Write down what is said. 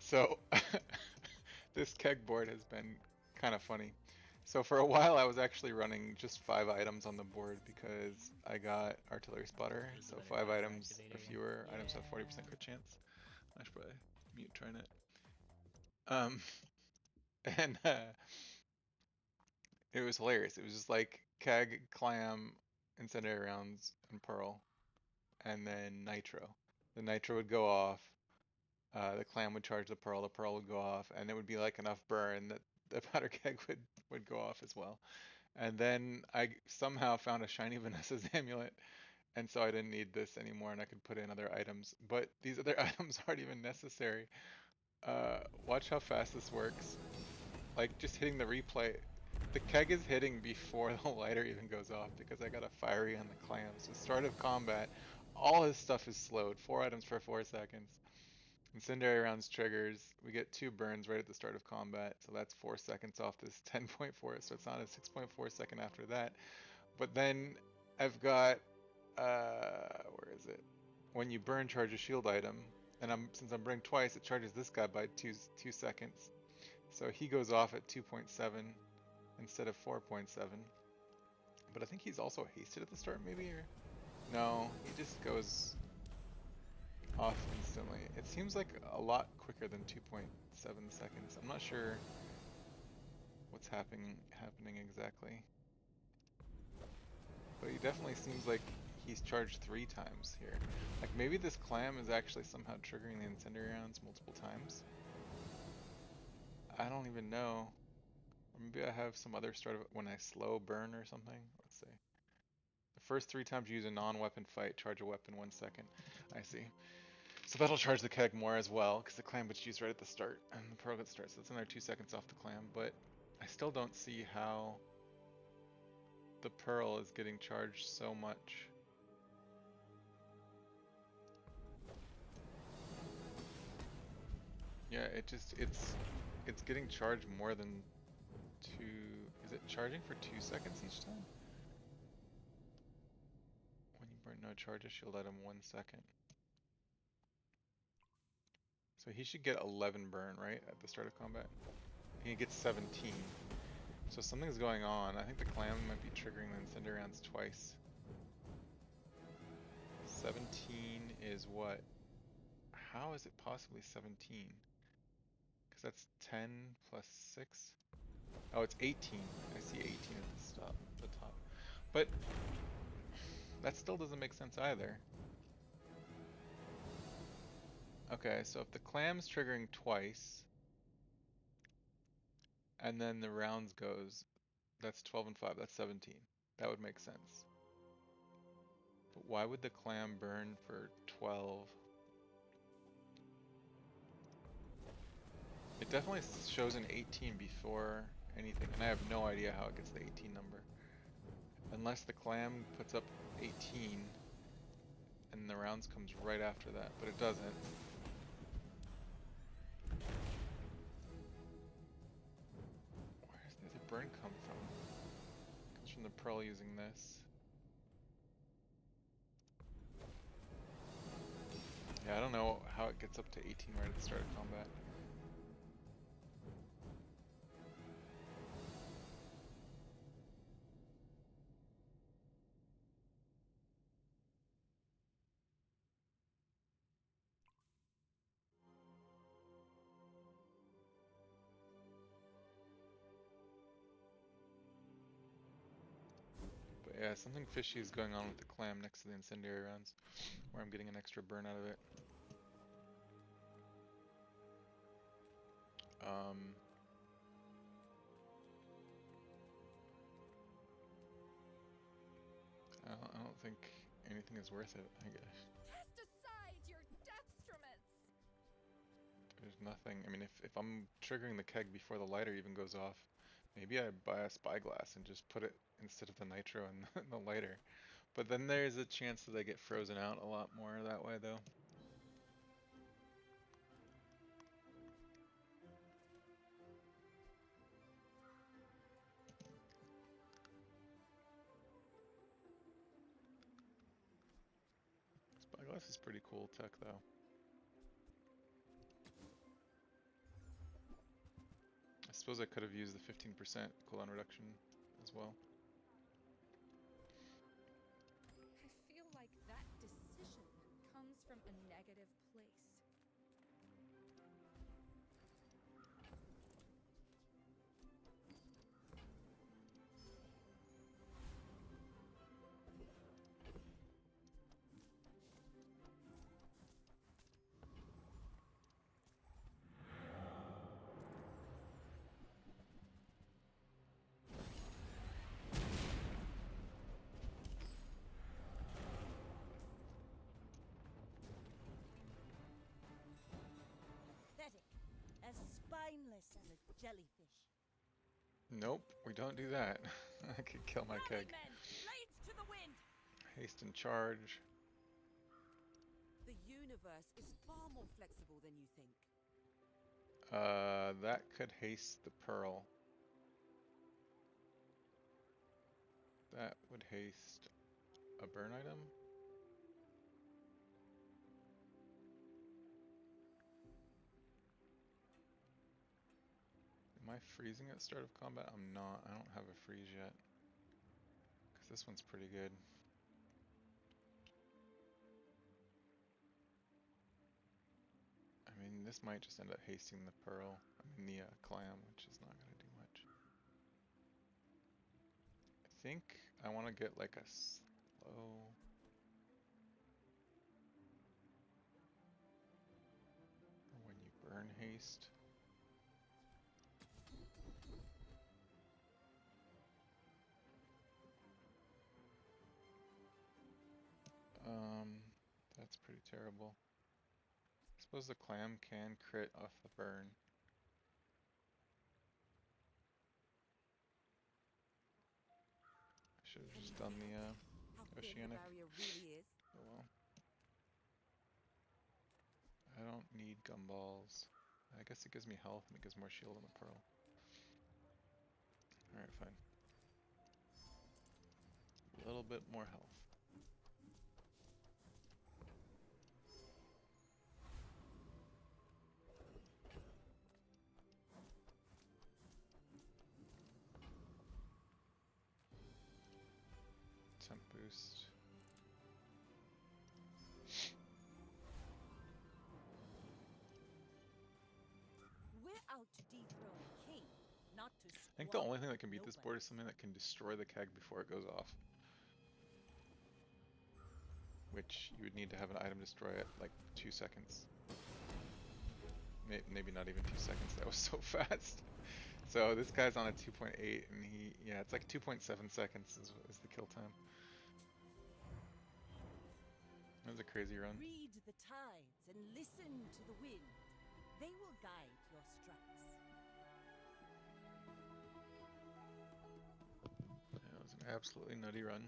So this keg board has been kind of funny. So for a while I was actually running just 5 items on the board because I got artillery spotter. There's a So better 5 items or activator. fewer items have Yeah. 40% crit chance. I should probably mute trynet. Um, and it was hilarious. It was just like keg, clam, incendiary rounds, and pearl, and then nitro. The nitro would go off. The clam would charge the pearl would go off, and it would be like enough burn that the powder keg would go off as well. And then I somehow found a shiny Vanessa's amulet, and so I didn't need this anymore, and I could put in other items. But these other items aren't even necessary. Watch how fast this works. Like just hitting the replay. The keg is hitting before the lighter even goes off because I got a fiery on the clam. So start of combat, all his stuff is slowed. 4 items for 4 seconds. Incendiary rounds triggers. We get 2 burns right at the start of combat, so that's 4 seconds off this 10.4. So it's not a 6.4 second after that. But then I've got where is it? When you burn, charge a shield item, and since I'm burning twice, it charges this guy by 2 seconds. So he goes off at 2.7 instead of 4.7. But I think he's also hasted at the start, maybe, or no? He just goes off instantly. It seems like a lot quicker than 2.7 seconds. I'm not sure what's happening exactly, but he definitely seems like he's charged 3 times here. Like maybe this clam is actually somehow triggering the incendiary rounds multiple times. I don't even know. Or maybe I have some other start of when I slow burn or something. Let's see. The first 3 times you use a non-weapon fight, charge a weapon 1 second. I see. So that'll charge the keg more as well, because the clam gets used right at the start, and the pearl gets started, so that's another 2 seconds off the clam, but I still don't see how the pearl is getting charged so much. Yeah, it's getting charged more than is it charging for 2 seconds each time? When you burn no charge a shield item 1 second. So he should get 11 burn, right, at the start of combat? He gets 17. So something's going on. I think the clam might be triggering the incendiary rounds twice. 17 is what? How is it possibly 17? Because that's 10 plus 6. Oh, it's 18. I see 18 at the top. But that still doesn't make sense either. Okay, so if the clam's triggering twice, and then the rounds goes, that's 12 and 5, that's 17. That would make sense. But why would the clam burn for 12? It definitely shows an 18 before anything, and I have no idea how it gets the 18 number. Unless the clam puts up 18 and the rounds comes right after that, but it doesn't. Where does the other burn come from? It comes from the pearl using this. Yeah, I don't know how it gets up to 18 right at the start of combat. But yeah, something fishy is going on with the clam next to the incendiary rounds, where I'm getting an extra burn out of it. Um, I don't think anything is worth it, I guess. Cast aside your deathstruments! There's nothing. I mean, if I'm triggering the keg before the lighter even goes off, maybe I buy a spyglass and just put it instead of the nitro and the lighter. But then there's a chance that I get frozen out a lot more that way, though. Spyglass is pretty cool tech, though. suppose I could have used the 15% cooldown reduction as well. I feel like that decision comes from a negative place. Pathetic. As spineless as a jellyfish. Nope, we don't do that. I could kill my Rally, keg. men! Blades to the wind! Haste and charge. The universe is far more flexible than you think. That could haste the pearl. That would haste a burn item. Am I freezing at start of combat? I'm not. I don't have a freeze yet. Because this one's pretty good. I mean, this might just end up hasting the pearl. I mean, the clam, which is not going to do much. I think I want to get like a slow... when you burn haste. That's pretty terrible. I suppose the clam can crit off the burn. I should have just done the How thin the oceanic. barrier really is. Oh well. I don't need gumballs. I guess it gives me health and it gives more shield on the pearl. Alright, fine. A little bit more health. Temp boost. We're out to dethrone a king, not to I think the squander only thing that can beat this board is nobodies. something that can destroy the keg before it goes off. Which you would need to have an item destroy it like 2 seconds. Maybe not even 2 seconds, that was so fast. So this guy's on a 2.8 and yeah, it's like 2.7 seconds is the kill time. That was a crazy run. Read the tides and listen to the wind. They will guide your strikes. That was an absolutely nutty run.